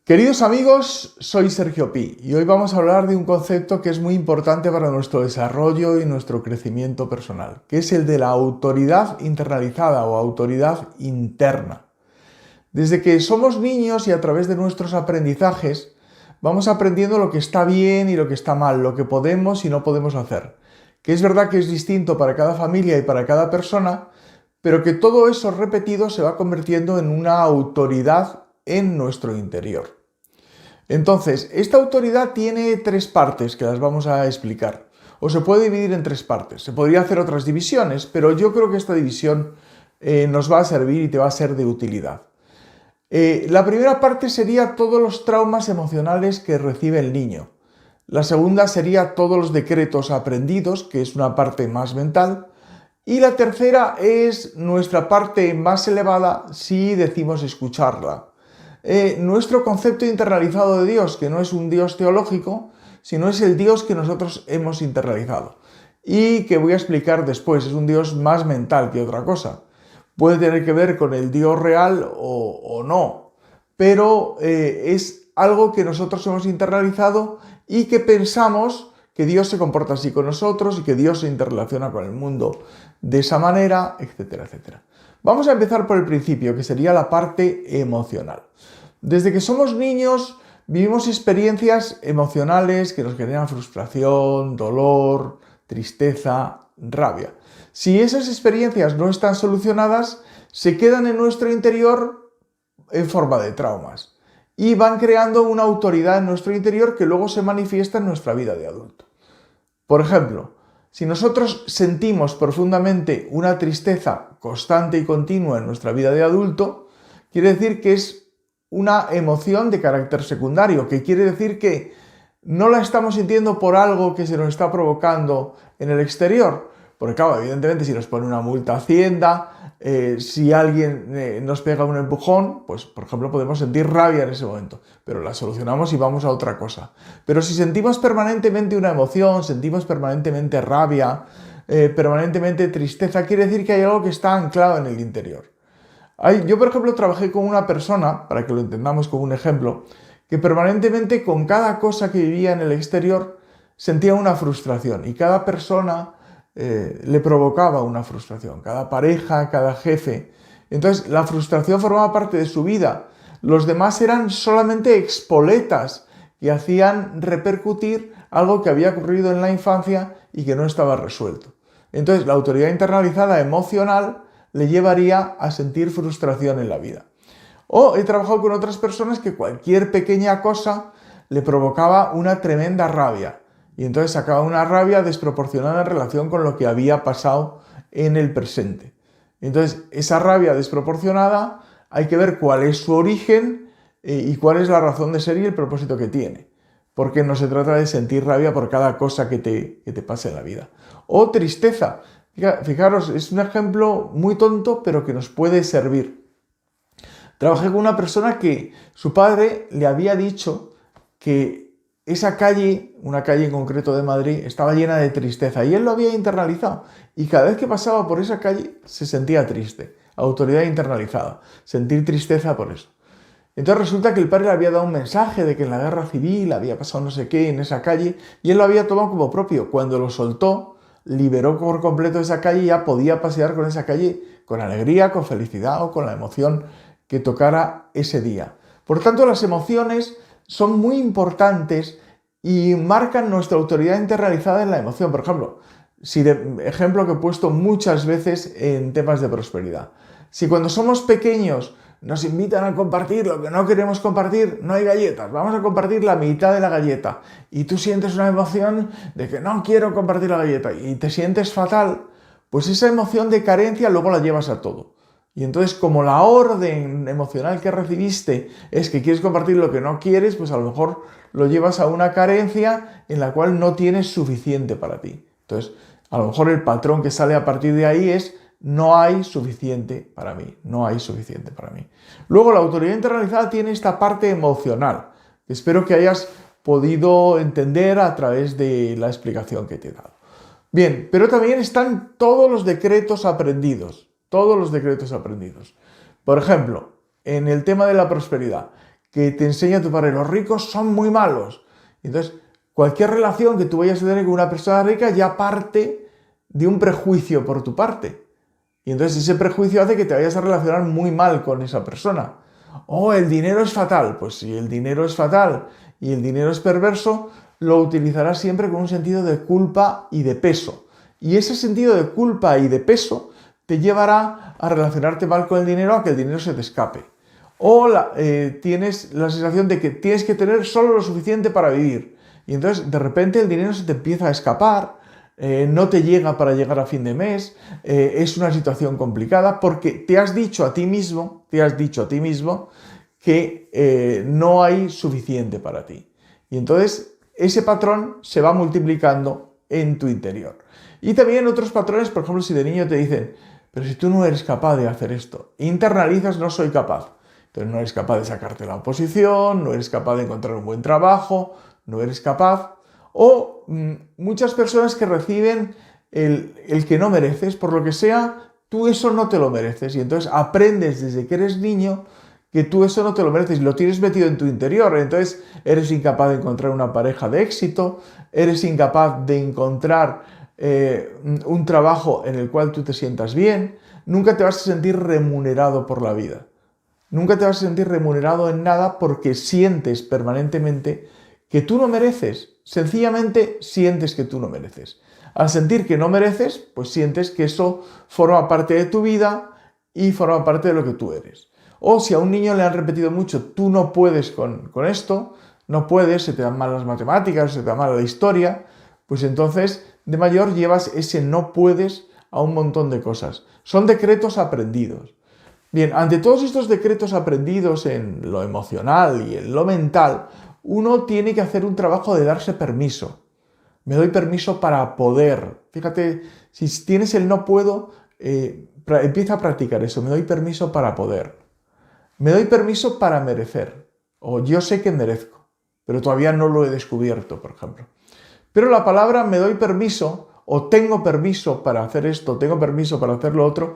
Queridos amigos, soy Sergio Pi y hoy vamos a hablar de un concepto que es muy importante para nuestro desarrollo y nuestro crecimiento personal, que es el de la autoridad internalizada o autoridad interna. Desde que somos niños y a través de nuestros aprendizajes vamos aprendiendo lo que está bien y lo que está mal, lo que podemos y no podemos hacer. Que es verdad que es distinto para cada familia y para cada persona, pero que todo eso repetido se va convirtiendo en una autoridad en nuestro interior. Entonces, esta autoridad tiene tres partes que las vamos a explicar. O se puede dividir en tres partes. Se podría hacer otras divisiones, pero yo creo que esta división nos va a servir y te va a ser de utilidad. La primera parte sería todos los traumas emocionales que recibe el niño. La segunda sería todos los decretos aprendidos, que es una parte más mental. Y la tercera es nuestra parte más elevada si decimos escucharla. Nuestro concepto internalizado de Dios, que no es un Dios teológico, sino es el Dios que nosotros hemos internalizado y que voy a explicar después. Es un Dios más mental que otra cosa. Puede tener que ver con el Dios real o no, pero es algo que nosotros hemos internalizado y que pensamos que Dios se comporta así con nosotros y que Dios se interrelaciona con el mundo de esa manera, etcétera, etcétera. Vamos a empezar por el principio, que sería la parte emocional. Desde que somos niños vivimos experiencias emocionales que nos generan frustración, dolor, tristeza, rabia. Si esas experiencias no están solucionadas, se quedan en nuestro interior en forma de traumas y van creando una autoridad en nuestro interior que luego se manifiesta en nuestra vida de adulto. Por ejemplo, si nosotros sentimos profundamente una tristeza constante y continua en nuestra vida de adulto, quiere decir que es una emoción de carácter secundario, que quiere decir que no la estamos sintiendo por algo que se nos está provocando en el exterior. Porque claro, evidentemente si nos pone una multa Hacienda, si alguien nos pega un empujón, pues por ejemplo podemos sentir rabia en ese momento, pero la solucionamos y vamos a otra cosa. Pero si sentimos permanentemente una emoción, sentimos permanentemente rabia, permanentemente tristeza, quiere decir que hay algo que está anclado en el interior. Yo por ejemplo trabajé con una persona, para que lo entendamos como un ejemplo, que permanentemente con cada cosa que vivía en el exterior sentía una frustración y cada persona le provocaba una frustración, cada pareja, cada jefe. Entonces la frustración formaba parte de su vida. Los demás eran solamente expoletas que hacían repercutir algo que había ocurrido en la infancia y que no estaba resuelto. Entonces la autoridad internalizada emocional le llevaría a sentir frustración en la vida. O he trabajado con otras personas que cualquier pequeña cosa le provocaba una tremenda rabia. Y entonces sacaba una rabia desproporcionada en relación con lo que había pasado en el presente. Entonces, esa rabia desproporcionada hay que ver cuál es su origen y cuál es la razón de ser y el propósito que tiene. Porque no se trata de sentir rabia por cada cosa que te pase en la vida. O tristeza. Fijaros, es un ejemplo muy tonto, pero que nos puede servir. Trabajé con una persona que su padre le había dicho que esa calle, una calle en concreto de Madrid, estaba llena de tristeza y él lo había internalizado. Y cada vez que pasaba por esa calle se sentía triste. Autoridad internalizada. Sentir tristeza por eso. Entonces resulta que el padre le había dado un mensaje de que en la guerra civil había pasado no sé qué en esa calle y él lo había tomado como propio. Cuando lo soltó, liberó por completo esa calle y ya podía pasear con esa calle con alegría, con felicidad o con la emoción que tocara ese día. Por tanto, las emociones son muy importantes y marcan nuestra autoridad internalizada en la emoción. Por ejemplo, ejemplo que he puesto muchas veces en temas de prosperidad. Si cuando somos pequeños nos invitan a compartir lo que no queremos compartir, no hay galletas, vamos a compartir la mitad de la galleta y tú sientes una emoción de que no quiero compartir la galleta y te sientes fatal, pues esa emoción de carencia luego la llevas a todo. Y entonces, como la orden emocional que recibiste es que quieres compartir lo que no quieres, pues a lo mejor lo llevas a una carencia en la cual no tienes suficiente para ti. Entonces, a lo mejor el patrón que sale a partir de ahí es no hay suficiente para mí, no hay suficiente para mí. Luego, la autoridad internalizada tiene esta parte emocional, que espero que hayas podido entender a través de la explicación que te he dado. Bien, pero también están todos los decretos aprendidos. Todos los decretos aprendidos. Por ejemplo, en el tema de la prosperidad, que te enseña tu padre, los ricos son muy malos. Entonces, cualquier relación que tú vayas a tener con una persona rica ya parte de un prejuicio por tu parte. Y entonces ese prejuicio hace que te vayas a relacionar muy mal con esa persona. Oh, el dinero es fatal. Pues si el dinero es fatal y el dinero es perverso, lo utilizarás siempre con un sentido de culpa y de peso. Y ese sentido de culpa y de peso te llevará a relacionarte mal con el dinero, a que el dinero se te escape. O tienes la sensación de que tienes que tener solo lo suficiente para vivir. Y entonces de repente el dinero se te empieza a escapar, no te llega para llegar a fin de mes, es una situación complicada porque te has dicho a ti mismo que no hay suficiente para ti. Y entonces ese patrón se va multiplicando en tu interior. Y también otros patrones, por ejemplo, si de niño te dicen, pero si tú no eres capaz de hacer esto, internalizas no soy capaz. Entonces no eres capaz de sacarte la oposición, no eres capaz de encontrar un buen trabajo, no eres capaz. O muchas personas que reciben el que no mereces, por lo que sea, tú eso no te lo mereces. Y entonces aprendes desde que eres niño que tú eso no te lo mereces y lo tienes metido en tu interior. Entonces eres incapaz de encontrar una pareja de éxito, eres incapaz de encontrar un trabajo en el cual tú te sientas bien, nunca te vas a sentir remunerado por la vida. Nunca te vas a sentir remunerado en nada porque sientes permanentemente que tú no mereces. Sencillamente sientes que tú no mereces. Al sentir que no mereces, pues sientes que eso forma parte de tu vida y forma parte de lo que tú eres. O si a un niño le han repetido mucho, tú no puedes con esto, no puedes, se te dan mal las matemáticas, se te da mal la historia, pues entonces de mayor llevas ese no puedes a un montón de cosas. Son decretos aprendidos. Bien, ante todos estos decretos aprendidos en lo emocional y en lo mental, uno tiene que hacer un trabajo de darse permiso. Me doy permiso para poder. Fíjate, si tienes el no puedo, empieza a practicar eso. Me doy permiso para poder. Me doy permiso para merecer. O yo sé que merezco, pero todavía no lo he descubierto, por ejemplo. Pero la palabra me doy permiso o tengo permiso para hacer esto, tengo permiso para hacer lo otro,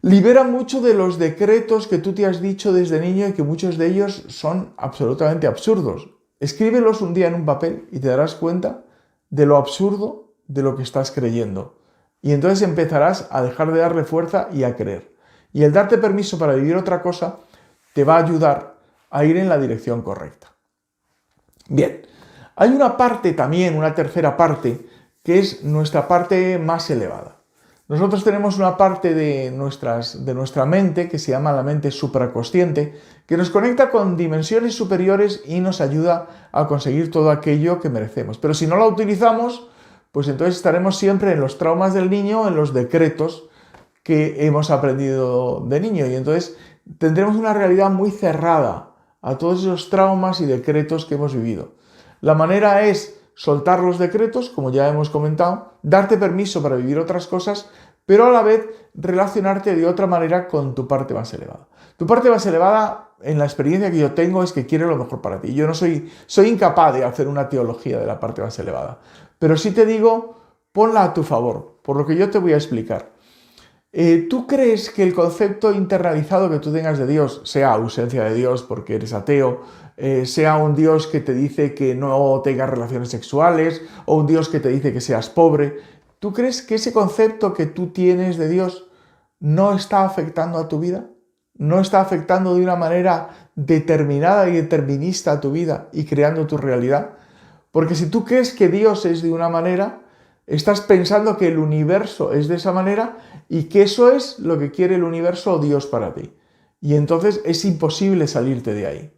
libera mucho de los decretos que tú te has dicho desde niño y que muchos de ellos son absolutamente absurdos. Escríbelos un día en un papel y te darás cuenta de lo absurdo de lo que estás creyendo. Y entonces empezarás a dejar de darle fuerza y a creer. Y el darte permiso para vivir otra cosa te va a ayudar a ir en la dirección correcta. Bien, hay una parte también, una tercera parte, que es nuestra parte más elevada. Nosotros tenemos una parte de nuestra mente que se llama la mente supraconsciente, que nos conecta con dimensiones superiores y nos ayuda a conseguir todo aquello que merecemos. Pero si no la utilizamos, pues entonces estaremos siempre en los traumas del niño, en los decretos que hemos aprendido de niño. Y entonces tendremos una realidad muy cerrada a todos esos traumas y decretos que hemos vivido. La manera es soltar los decretos, como ya hemos comentado, darte permiso para vivir otras cosas, pero a la vez relacionarte de otra manera con tu parte más elevada. Tu parte más elevada, en la experiencia que yo tengo, es que quiere lo mejor para ti. Yo no soy incapaz de hacer una teología de la parte más elevada, pero sí te digo, ponla a tu favor, por lo que yo te voy a explicar. ¿Tú crees que el concepto internalizado que tú tengas de Dios, sea ausencia de Dios porque eres ateo, sea un Dios que te dice que no tengas relaciones sexuales o un Dios que te dice que seas pobre, ¿tú crees que ese concepto que tú tienes de Dios no está afectando a tu vida? ¿No está afectando de una manera determinada y determinista a tu vida y creando tu realidad? Porque si tú crees que Dios es de una manera, estás pensando que el universo es de esa manera y que eso es lo que quiere el universo o Dios para ti. Y entonces es imposible salirte de ahí.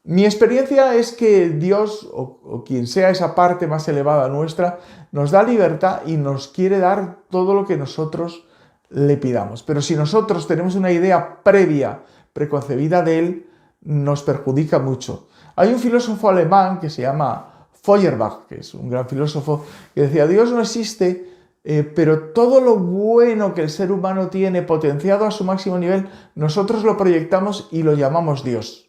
Mi experiencia es que Dios, o quien sea esa parte más elevada nuestra, nos da libertad y nos quiere dar todo lo que nosotros le pidamos. Pero si nosotros tenemos una idea previa, preconcebida de Él, nos perjudica mucho. Hay un filósofo alemán que se llama Feuerbach, que es un gran filósofo, que decía, Dios no existe, pero todo lo bueno que el ser humano tiene potenciado a su máximo nivel, nosotros lo proyectamos y lo llamamos Dios.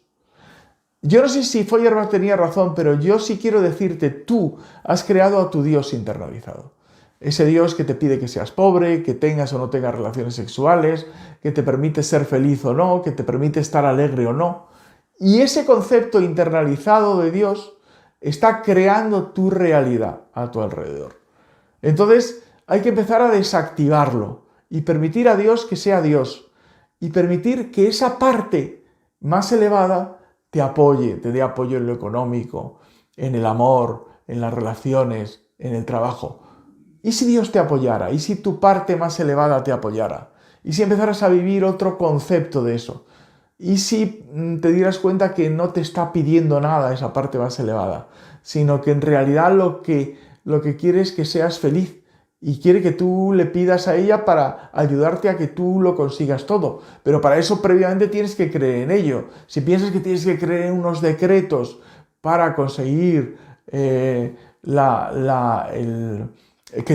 Yo no sé si Feuerbach tenía razón, pero yo sí quiero decirte, tú has creado a tu Dios internalizado. Ese Dios que te pide que seas pobre, que tengas o no tengas relaciones sexuales, que te permite ser feliz o no, que te permite estar alegre o no. Y ese concepto internalizado de Dios está creando tu realidad a tu alrededor. Entonces hay que empezar a desactivarlo y permitir a Dios que sea Dios y permitir que esa parte más elevada te apoye, te dé apoyo en lo económico, en el amor, en las relaciones, en el trabajo. ¿Y si Dios te apoyara? ¿Y si tu parte más elevada te apoyara? ¿Y si empezaras a vivir otro concepto de eso? ¿Y si te dieras cuenta que no te está pidiendo nada esa parte más elevada, sino que en realidad lo que quiere es que seas feliz y quiere que tú le pidas a ella para ayudarte a que tú lo consigas todo? Pero para eso previamente tienes que creer en ello. Si piensas que tienes que creer en unos decretos para conseguir que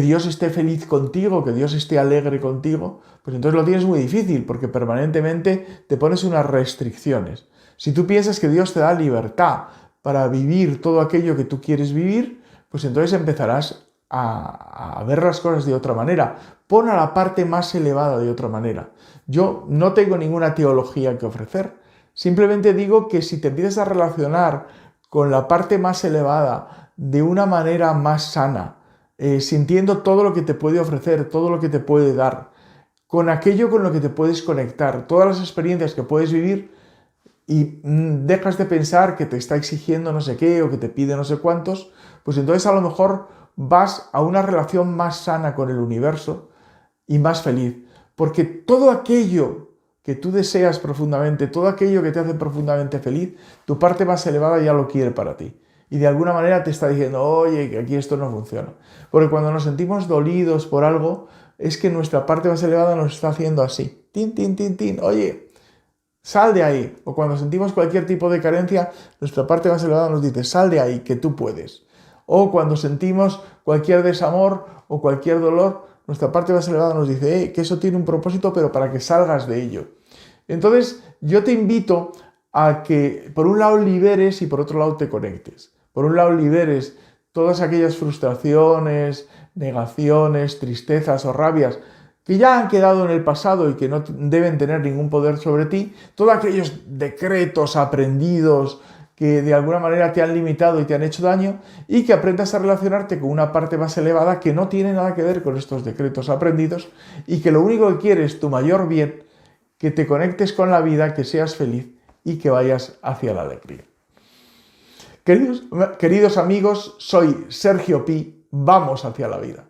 Dios esté feliz contigo, que Dios esté alegre contigo, pues entonces lo tienes muy difícil porque permanentemente te pones unas restricciones. Si tú piensas que Dios te da libertad para vivir todo aquello que tú quieres vivir, pues entonces empezarás a ver las cosas de otra manera. Pon a la parte más elevada de otra manera. Yo no tengo ninguna teología que ofrecer. Simplemente digo que si te empiezas a relacionar con la parte más elevada de una manera más sana, sintiendo todo lo que te puede ofrecer, todo lo que te puede dar, con aquello con lo que te puedes conectar, todas las experiencias que puedes vivir, y dejas de pensar que te está exigiendo no sé qué o que te pide no sé cuántos, pues entonces a lo mejor vas a una relación más sana con el universo y más feliz. Porque todo aquello que tú deseas profundamente, todo aquello que te hace profundamente feliz, tu parte más elevada ya lo quiere para ti. Y de alguna manera te está diciendo, oye, que aquí esto no funciona. Porque cuando nos sentimos dolidos por algo, es que nuestra parte más elevada nos está haciendo así. Tin, tin, tin, tin. Oye, sal de ahí. O cuando sentimos cualquier tipo de carencia, nuestra parte más elevada nos dice, sal de ahí, que tú puedes. O cuando sentimos cualquier desamor o cualquier dolor, nuestra parte más elevada nos dice, que eso tiene un propósito, pero para que salgas de ello. Entonces, yo te invito a que, por un lado, liberes y por otro lado, te conectes. Por un lado, liberes todas aquellas frustraciones, negaciones, tristezas o rabias que ya han quedado en el pasado y que no deben tener ningún poder sobre ti, todos aquellos decretos aprendidos que de alguna manera te han limitado y te han hecho daño, y que aprendas a relacionarte con una parte más elevada que no tiene nada que ver con estos decretos aprendidos y que lo único que quiere es tu mayor bien, que te conectes con la vida, que seas feliz y que vayas hacia la alegría. Queridos amigos, soy Sergio Pi, vamos hacia la vida.